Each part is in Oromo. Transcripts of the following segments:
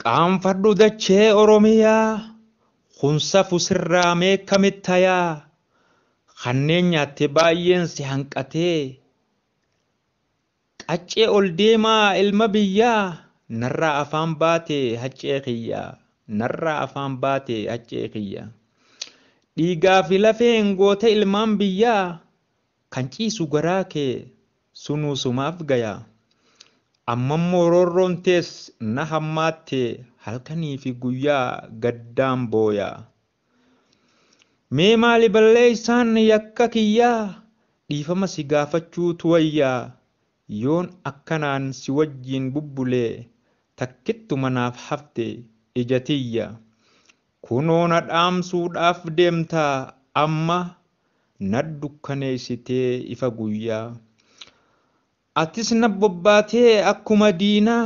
Qaanfadhu dachee Oromiyaa hunsa fusirraa meekkamittayaa kanneen nyaatte baay'een si hanqatee qaccee ol deemaa ilma biyyaa narraa afaan baate haccee kiyyaa narraa afaan baate haccee kiyyaa dhiigaa fi lafeen goota ilmaan biyyaa kan ciisu garaa kee sunuusumaaf gayaa ammammoo roorroon tees na hammaatte halkanii fi guyyaa gaddaan booyaa mee maali balleessaan yakka kiyyaa dhiifama si gaafachuutu wayyaa yoon akkanaan si wajjiin bubbulee takkittu manaaf hafte ijatiyya kunoona dhaamsuudhaaf deemtaa amma na dukkaneessitee ifa guyyaa atis na bobbaatee akkuma diinaa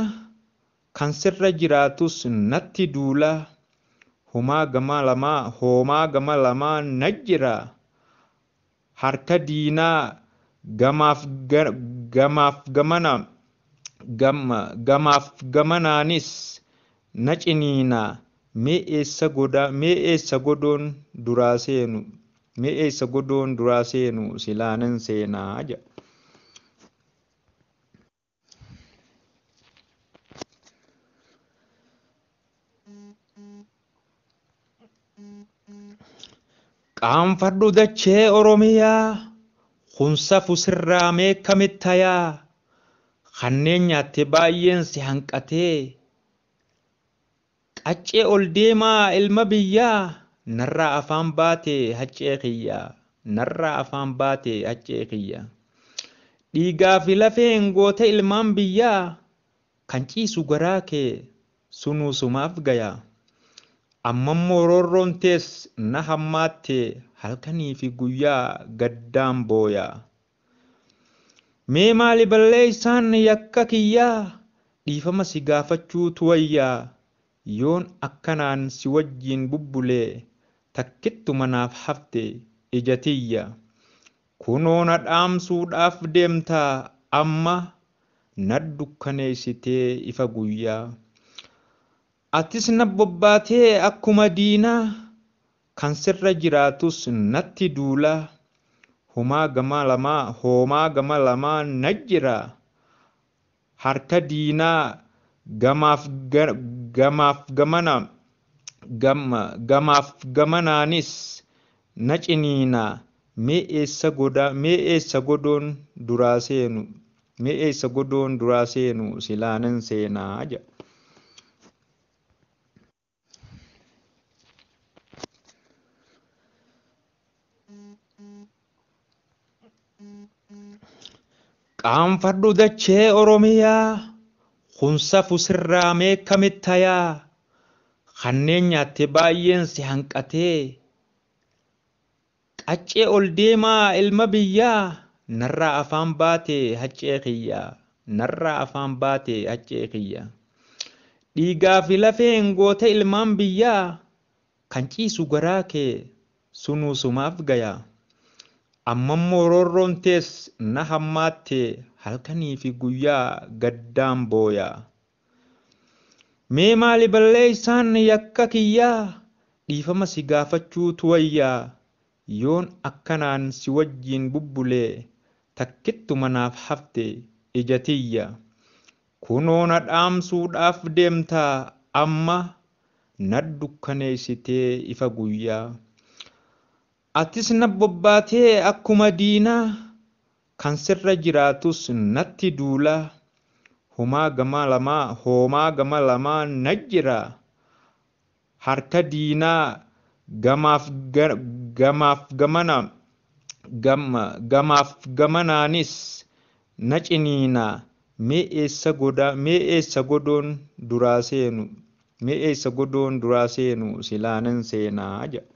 kan sirra jiraatus natti duulaa homaa gama lamaa na jira harka diinaa gamaaf gamanaanis na ciniinaa mee eessa godoon duraa seenu silaanan seenaa jedha. Qaanfadhu dachee Oromiyaa hunsa fusirraa meekkamittayaa kanneen nyaatte baay'een si hanqatee qaccee ol deemaa ilma biyyaa narraa afaan baate haccee kiyyaa narraa afaan baate haccee kiyyaa dhiigaa fi lafeen goota ilmaan biyyaa kan ciisu garaa kee sunuusumaaf gayaa ammammoo roorroon tees na hammaatte halkanii fi guyyaa gaddaan booyaa mee maali balleessaan yakka kiyyaa dhiifama si gaafachuutu wayyaa yoon akkanaan si wajjiin bubbulee takkittu manaaf hafte ijatiyya kunoona dhaamsuudhaaf deemtaa amma na dukkaneessitee ifa guyyaa atis na bobbaatee akkuma diinaa kan sirra jiraatus natti duulaa homaa gama lamaa na jira harka diinaa gamaaf gamanaanis na ciniinaa mee eessa godoon duraa seenu silaanan seenaa jedha. Qaanfadhu dachee Oromiyaa hunsa fusirraa meekkamittayaa kanneen nyaatte baay'een si hanqatee qaccee ol deemaa ilma biyyaa narraa afaan baate haccee kiyyaa narraa afaan baate haccee kiyyaa dhiigaa fi lafeen goota ilmaan biyyaa kan ciisu garaa kee sunuusumaaf gayaa ammammoo roorroon tees na hammaatte halkanii fi guyyaa gaddaan booyaa mee maali balleessaan yakka kiyyaa dhiifama si gaafachuutu wayyaa yoon akkanaan si wajjiin bubbulee takkittu manaaf hafte ijatiyya kunoona dhaamsuudhaaf deemtaa amma na dukkaneessitee ifa guyyaa atis na bobbaatee akkuma diinaa kan sirra jiraatus natti duulaa homaa gama lamaa na jira harka diinaa gamaaf gamanaanis na ciniinaa mee eessa godoon duraa seenu silaanan seenaa jedha.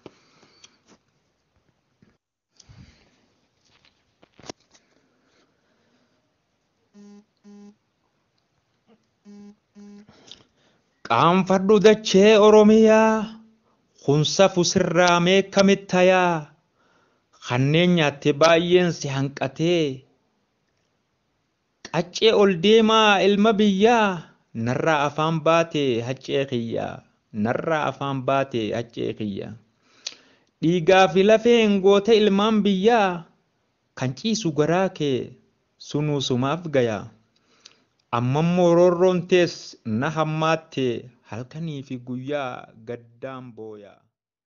Qaanfadhu dachee Oromiyaa hunsa fusirraa meekkamittayaa kanneen nyaatte baay'een si hanqatee qaccee ol deemaa ilma biyyaa narraa afaan baatee haccee kiyya narraa afaan baatee haccee kiyya dhiigaa fi lafeen goota ilmaan biyyaa kan ciisu garaa kee sunuusumaaf gaya ammammoo roorroon tees na hammaatte halkanii fi guyyaa gaddaan booya.